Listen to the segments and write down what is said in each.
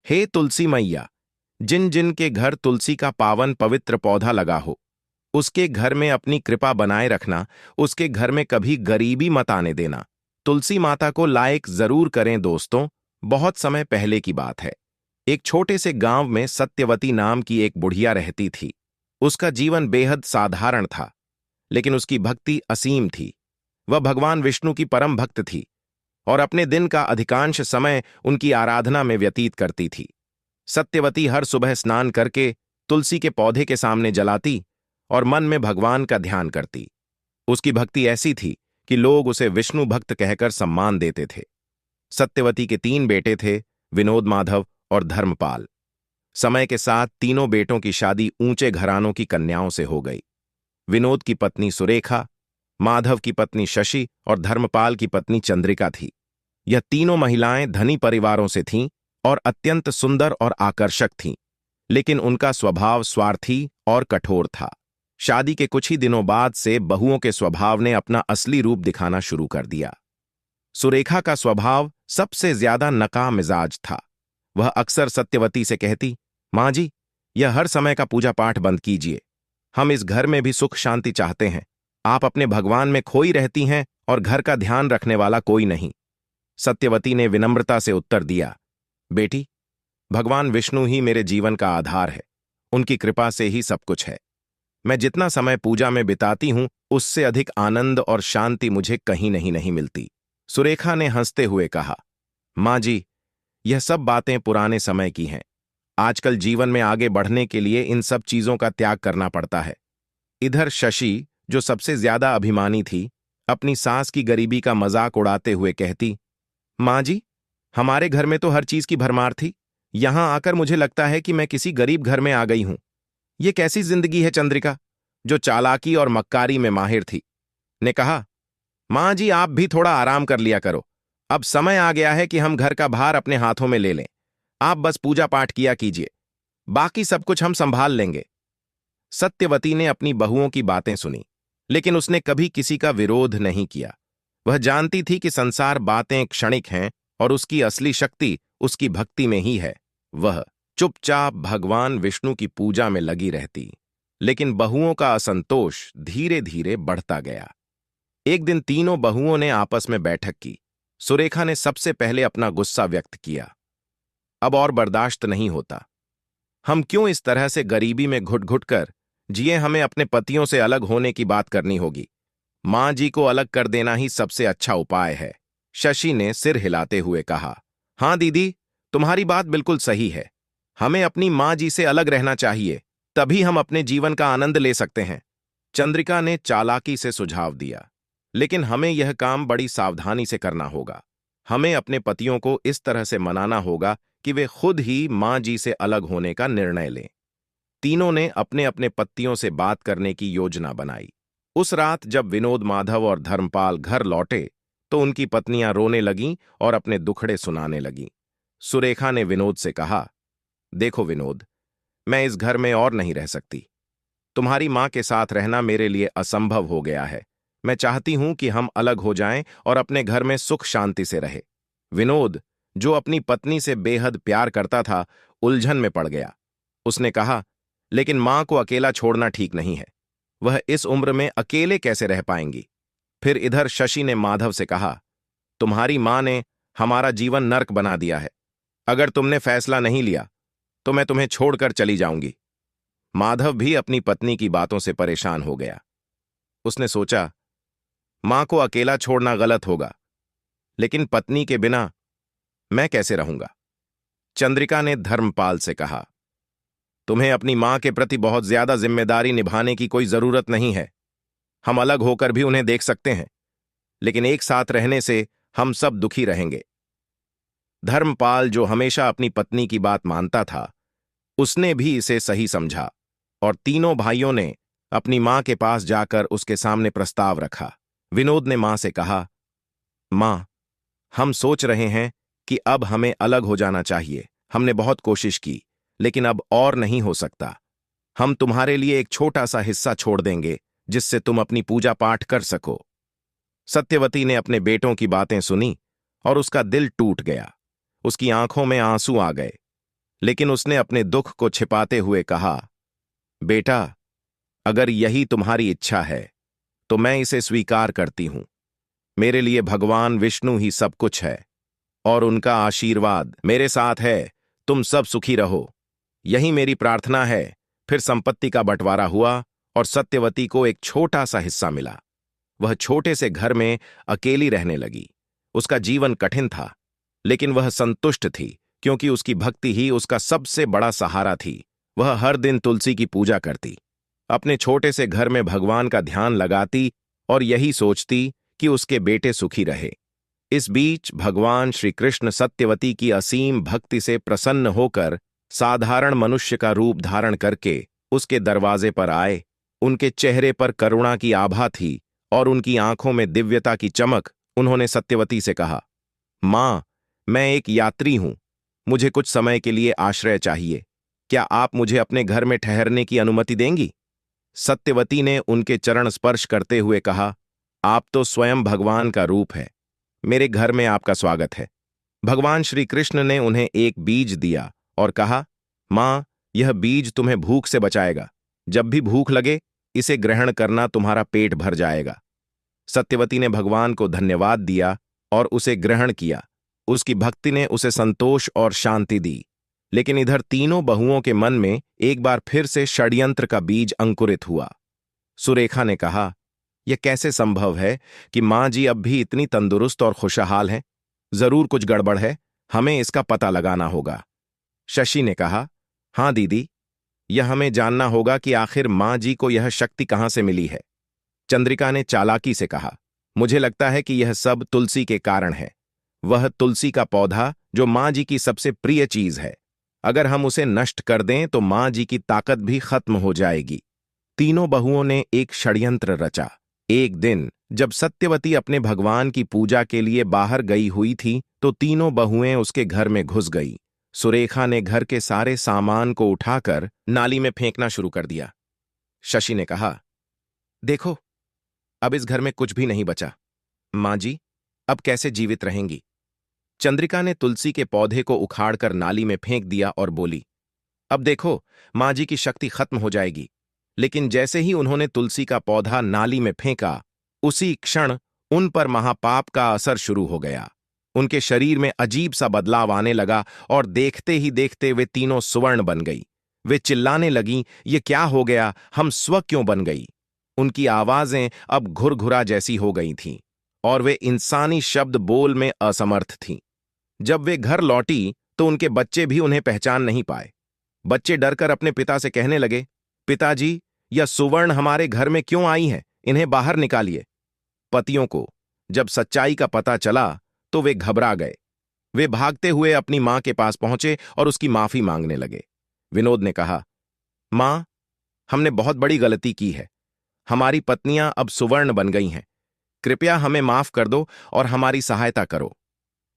हे तुलसी मैया, जिन जिन के घर तुलसी का पावन पवित्र पौधा लगा हो, उसके घर में अपनी कृपा बनाए रखना, उसके घर में कभी गरीबी मत आने देना। तुलसी माता को लायक जरूर करें दोस्तों। बहुत समय पहले की बात है। एक छोटे से गांव में सत्यवती नाम की एक बुढ़िया रहती थी। उसका जीवन बेहद साधारण था, लेकिन उसकी भक्ति असीम थी। वह भगवान विष्णु की परम भक्त थी और अपने दिन का अधिकांश समय उनकी आराधना में व्यतीत करती थी। सत्यवती हर सुबह स्नान करके तुलसी के पौधे के सामने जलाती और मन में भगवान का ध्यान करती। उसकी भक्ति ऐसी थी कि लोग उसे विष्णु भक्त कहकर सम्मान देते थे। सत्यवती के 3 बेटे थे, विनोद, माधव और धर्मपाल। समय के साथ तीनों बेटों की शादी ऊंचे घरानों की कन्याओं से हो गई। विनोद की पत्नी सुरेखा, माधव की पत्नी शशि और धर्मपाल की पत्नी चंद्रिका थी। यह तीनों महिलाएं धनी परिवारों से थीं और अत्यंत सुंदर और आकर्षक थीं, लेकिन उनका स्वभाव स्वार्थी और कठोर था। शादी के कुछ ही दिनों बाद से बहुओं के स्वभाव ने अपना असली रूप दिखाना शुरू कर दिया। सुरेखा का स्वभाव सबसे ज्यादा नकामिजाज था। वह अक्सर सत्यवती से कहती, माँ जी, यह हर समय का पूजा पाठ बंद कीजिए। हम इस घर में भी सुख शांति चाहते हैं। आप अपने भगवान में खोई रहती हैं और घर का ध्यान रखने वाला कोई नहीं। सत्यवती ने विनम्रता से उत्तर दिया, बेटी, भगवान विष्णु ही मेरे जीवन का आधार है। उनकी कृपा से ही सब कुछ है। मैं जितना समय पूजा में बिताती हूं, उससे अधिक आनंद और शांति मुझे कहीं नहीं मिलती। सुरेखा ने हंसते हुए कहा, माँ जी, यह सब बातें पुराने समय की हैं। आजकल जीवन में आगे बढ़ने के लिए इन सब चीजों का त्याग करना पड़ता है। इधर शशि, जो सबसे ज्यादा अभिमानी थी, अपनी सास की गरीबी का मजाक उड़ाते हुए कहती, माँ जी, हमारे घर में तो हर चीज की भरमार थी। यहां आकर मुझे लगता है कि मैं किसी गरीब घर में आ गई हूं। ये कैसी जिंदगी है चंद्रिका, जो चालाकी और मक्कारी में माहिर थी, ने कहा, माँ जी, आप भी थोड़ा आराम कर लिया करो। अब समय आ गया है कि हम घर का भार अपने हाथों में ले लें। आप बस पूजा पाठ किया कीजिए, बाकी सब कुछ हम संभाल लेंगे। सत्यवती ने अपनी बहुओं की बातें सुनी, लेकिन उसने कभी किसी का विरोध नहीं किया। वह जानती थी कि संसार बातें क्षणिक हैं और उसकी असली शक्ति उसकी भक्ति में ही है। वह चुपचाप भगवान विष्णु की पूजा में लगी रहती। लेकिन बहुओं का असंतोष धीरे धीरे बढ़ता गया। एक दिन तीनों बहुओं ने आपस में बैठक की। सुरेखा ने सबसे पहले अपना गुस्सा व्यक्त किया। अब और बर्दाश्त नहीं होता। हम क्यों इस तरह से गरीबी में घुट घुट कर जिए? हमें अपने पतियों से अलग होने की बात करनी होगी। मां जी को अलग कर देना ही सबसे अच्छा उपाय है। शशि ने सिर हिलाते हुए कहा, हां दीदी, तुम्हारी बात बिल्कुल सही है। हमें अपनी मां जी से अलग रहना चाहिए, तभी हम अपने जीवन का आनंद ले सकते हैं। चंद्रिका ने चालाकी से सुझाव दिया, लेकिन हमें यह काम बड़ी सावधानी से करना होगा। हमें अपने पतियों को इस तरह से मनाना होगा कि वे खुद ही मां जी से अलग होने का निर्णय लें। तीनों ने अपने अपने पतियों से बात करने की योजना बनाई। उस रात जब विनोद, माधव और धर्मपाल घर लौटे, तो उनकी पत्नियां रोने लगीं और अपने दुखड़े सुनाने लगीं। सुरेखा ने विनोद से कहा, देखो विनोद, मैं इस घर में और नहीं रह सकती। तुम्हारी मां के साथ रहना मेरे लिए असंभव हो गया है। मैं चाहती हूं कि हम अलग हो जाएं और अपने घर में सुख शांति से रहे। विनोद, जो अपनी पत्नी से बेहद प्यार करता था, उलझन में पड़ गया। उसने कहा, लेकिन मां को अकेला छोड़ना ठीक नहीं है। वह इस उम्र में अकेले कैसे रह पाएंगी? फिर इधर शशि ने माधव से कहा, तुम्हारी मां ने हमारा जीवन नर्क बना दिया है। अगर तुमने फैसला नहीं लिया तो मैं तुम्हें छोड़कर चली जाऊंगी। माधव भी अपनी पत्नी की बातों से परेशान हो गया। उसने सोचा, मां को अकेला छोड़ना गलत होगा, लेकिन पत्नी के बिना मैं कैसे रहूंगा? चंद्रिका ने धर्मपाल से कहा, तुम्हें अपनी मां के प्रति बहुत ज्यादा जिम्मेदारी निभाने की कोई जरूरत नहीं है। हम अलग होकर भी उन्हें देख सकते हैं, लेकिन एक साथ रहने से हम सब दुखी रहेंगे। धर्मपाल, जो हमेशा अपनी पत्नी की बात मानता था, उसने भी इसे सही समझा और तीनों भाइयों ने अपनी मां के पास जाकर उसके सामने प्रस्ताव रखा। विनोद ने मां से कहा, मां, हम सोच रहे हैं कि अब हमें अलग हो जाना चाहिए। हमने बहुत कोशिश की, लेकिन अब और नहीं हो सकता। हम तुम्हारे लिए एक छोटा सा हिस्सा छोड़ देंगे, जिससे तुम अपनी पूजा पाठ कर सको। सत्यवती ने अपने बेटों की बातें सुनी और उसका दिल टूट गया। उसकी आंखों में आंसू आ गए। लेकिन उसने अपने दुख को छिपाते हुए कहा, बेटा, अगर यही तुम्हारी इच्छा है तो मैं इसे स्वीकार करती हूं। मेरे लिए भगवान विष्णु ही सब कुछ है और उनका आशीर्वाद मेरे साथ है। तुम सब सुखी रहो, यही मेरी प्रार्थना है। फिर संपत्ति का बंटवारा हुआ और सत्यवती को एक छोटा सा हिस्सा मिला। वह छोटे से घर में अकेली रहने लगी। उसका जीवन कठिन था, लेकिन वह संतुष्ट थी, क्योंकि उसकी भक्ति ही उसका सबसे बड़ा सहारा थी। वह हर दिन तुलसी की पूजा करती, अपने छोटे से घर में भगवान का ध्यान लगाती और यही सोचती कि उसके बेटे सुखी रहे। इस बीच भगवान श्री कृष्ण सत्यवती की असीम भक्ति से प्रसन्न होकर साधारण मनुष्य का रूप धारण करके उसके दरवाजे पर आए। उनके चेहरे पर करुणा की आभा थी और उनकी आंखों में दिव्यता की चमक। उन्होंने सत्यवती से कहा, मां, मैं एक यात्री हूं, मुझे कुछ समय के लिए आश्रय चाहिए। क्या आप मुझे अपने घर में ठहरने की अनुमति देंगी? सत्यवती ने उनके चरण स्पर्श करते हुए कहा, आप तो स्वयं भगवान का रूप है, मेरे घर में आपका स्वागत है। भगवान श्री कृष्ण ने उन्हें एक बीज दिया और कहा, मां, यह बीज तुम्हें भूख से बचाएगा। जब भी भूख लगे इसे ग्रहण करना, तुम्हारा पेट भर जाएगा। सत्यवती ने भगवान को धन्यवाद दिया और उसे ग्रहण किया। उसकी भक्ति ने उसे संतोष और शांति दी। लेकिन इधर तीनों बहुओं के मन में एक बार फिर से षड्यंत्र का बीज अंकुरित हुआ। सुरेखा ने कहा, यह कैसे संभव है कि मां जी अब भी इतनी तंदुरुस्त और खुशहाल हैं? जरूर कुछ गड़बड़ है, हमें इसका पता लगाना होगा। शशि ने कहा, हां दीदी, यह हमें जानना होगा कि आखिर मां जी को यह शक्ति कहां से मिली है। चंद्रिका ने चालाकी से कहा, मुझे लगता है कि यह सब तुलसी के कारण है। वह तुलसी का पौधा जो मां जी की सबसे प्रिय चीज है, अगर हम उसे नष्ट कर दें तो मां जी की ताकत भी खत्म हो जाएगी। तीनों बहुओं ने एक षड्यंत्र रचा। एक दिन जब सत्यवती अपने भगवान की पूजा के लिए बाहर गई हुई थी तो तीनों बहुएं उसके घर में घुस गई। सुरेखा ने घर के सारे सामान को उठाकर नाली में फेंकना शुरू कर दिया। शशि ने कहा, देखो, अब इस घर में कुछ भी नहीं बचा। मां जी अब कैसे जीवित रहेंगी? चंद्रिका ने तुलसी के पौधे को उखाड़कर नाली में फेंक दिया और बोली, अब देखो, मां जी की शक्ति खत्म हो जाएगी। लेकिन जैसे ही उन्होंने तुलसी का पौधा नाली में फेंका, उसी क्षण उन पर महापाप का असर शुरू हो गया। उनके शरीर में अजीब सा बदलाव आने लगा और देखते ही देखते वे तीनों सुवर्ण बन गई। वे चिल्लाने लगीं, ये क्या हो गया, हम स्व क्यों बन गई? उनकी आवाजें अब घुरघुरा जैसी हो गई थीं और वे इंसानी शब्द बोल में असमर्थ थीं। जब वे घर लौटी तो उनके बच्चे भी उन्हें पहचान नहीं पाए। बच्चे डरकर अपने पिता से कहने लगे, पिताजी, यह सुवर्ण हमारे घर में क्यों आई है? इन्हें बाहर निकालिए। पतियों को जब सच्चाई का पता चला तो वे घबरा गए। वे भागते हुए अपनी मां के पास पहुंचे और उसकी माफी मांगने लगे। विनोद ने कहा, मां, हमने बहुत बड़ी गलती की है। हमारी पत्नियां अब सुवर्ण बन गई हैं। कृपया हमें माफ कर दो और हमारी सहायता करो।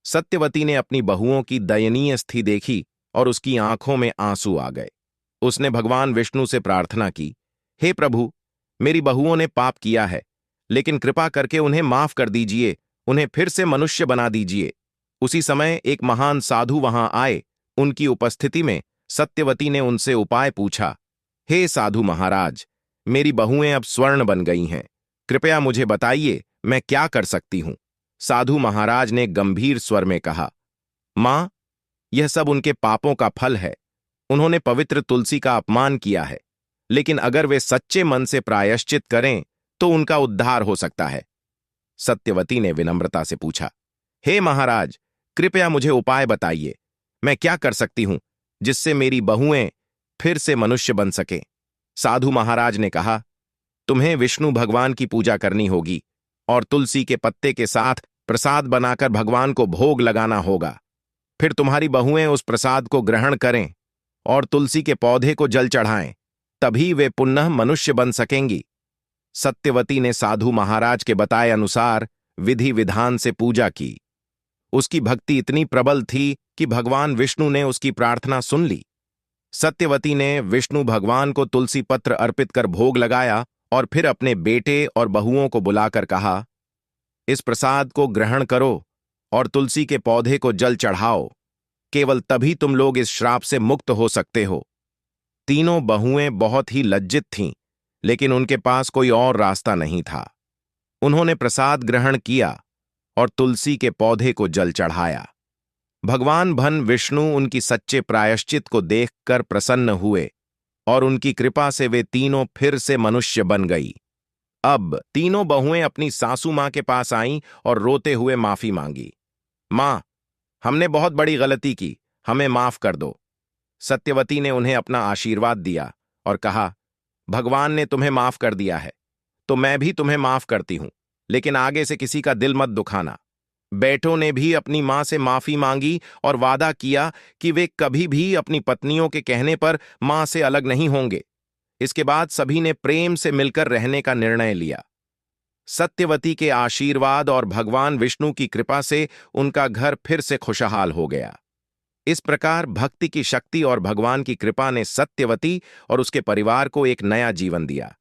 सत्यवती ने अपनी बहुओं की दयनीय स्थिति देखी और उसकी आंखों में आंसू आ गए। उसने भगवान विष्णु से प्रार्थना की, हे प्रभु, मेरी बहुओं ने पाप किया है, लेकिन कृपा करके उन्हें माफ कर दीजिए, उन्हें फिर से मनुष्य बना दीजिए। उसी समय एक महान साधु वहां आए। उनकी उपस्थिति में सत्यवती ने उनसे उपाय पूछा, हे साधु महाराज, मेरी बहुएं अब स्वर्ण बन गई हैं, कृपया मुझे बताइए मैं क्या कर सकती हूं। साधु महाराज ने गंभीर स्वर में कहा, मां, यह सब उनके पापों का फल है। उन्होंने पवित्र तुलसी का अपमान किया है, लेकिन अगर वे सच्चे मन से प्रायश्चित करें तो उनका उद्धार हो सकता है। सत्यवती ने विनम्रता से पूछा, हे महाराज, कृपया मुझे उपाय बताइए। मैं क्या कर सकती हूं जिससे मेरी बहुएं फिर से मनुष्य बन सके। साधु महाराज ने कहा, तुम्हें विष्णु भगवान की पूजा करनी होगी और तुलसी के पत्ते के साथ प्रसाद बनाकर भगवान को भोग लगाना होगा। फिर तुम्हारी बहुएं उस प्रसाद को ग्रहण करें और तुलसी के पौधे को जल चढ़ाएं, तभी वे पुनः मनुष्य बन सकेंगी। सत्यवती ने साधु महाराज के बताए अनुसार विधि विधान से पूजा की। उसकी भक्ति इतनी प्रबल थी कि भगवान विष्णु ने उसकी प्रार्थना सुन ली। सत्यवती ने विष्णु भगवान को तुलसी पत्र अर्पित कर भोग लगाया और फिर अपने बेटे और बहुओं को बुलाकर कहा, इस प्रसाद को ग्रहण करो और तुलसी के पौधे को जल चढ़ाओ। केवल तभी तुम लोग इस श्राप से मुक्त हो सकते हो। तीनों बहुएं बहुत ही लज्जित थीं, लेकिन उनके पास कोई और रास्ता नहीं था। उन्होंने प्रसाद ग्रहण किया और तुलसी के पौधे को जल चढ़ाया। भगवान भन विष्णु उनकी सच्चे प्रायश्चित को देखकर प्रसन्न हुए और उनकी कृपा से वे तीनों फिर से मनुष्य बन गई। अब तीनों बहुएं अपनी सासू मां के पास आईं और रोते हुए माफी मांगी। मां, हमने बहुत बड़ी गलती की, हमें माफ कर दो। सत्यवती ने उन्हें अपना आशीर्वाद दिया और कहा, भगवान ने तुम्हें माफ कर दिया है तो मैं भी तुम्हें माफ करती हूं, लेकिन आगे से किसी का दिल मत दुखाना। बेटों ने भी अपनी मां से माफी मांगी और वादा किया कि वे कभी भी अपनी पत्नियों के कहने पर मां से अलग नहीं होंगे। इसके बाद सभी ने प्रेम से मिलकर रहने का निर्णय लिया। सत्यवती के आशीर्वाद और भगवान विष्णु की कृपा से उनका घर फिर से खुशहाल हो गया। इस प्रकार भक्ति की शक्ति और भगवान की कृपा ने सत्यवती और उसके परिवार को एक नया जीवन दिया।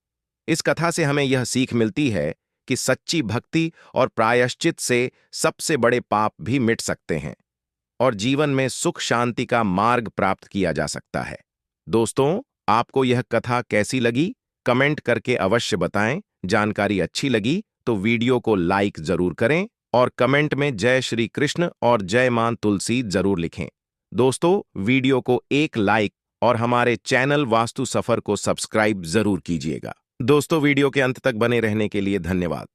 इस कथा से हमें यह सीख मिलती है कि सच्ची भक्ति और प्रायश्चित से सबसे बड़े पाप भी मिट सकते हैं और जीवन में सुख शांति का मार्ग प्राप्त किया जा सकता है। दोस्तों, आपको यह कथा कैसी लगी? कमेंट करके अवश्य बताएं। जानकारी अच्छी लगी तो वीडियो को लाइक जरूर करें और कमेंट में जय श्री कृष्ण और जय मां तुलसी जरूर लिखें। दोस्तों, वीडियो को एक लाइक और हमारे चैनल वास्तु सफर को सब्सक्राइब जरूर कीजिएगा। दोस्तों, वीडियो के अंत तक बने रहने के लिए धन्यवाद।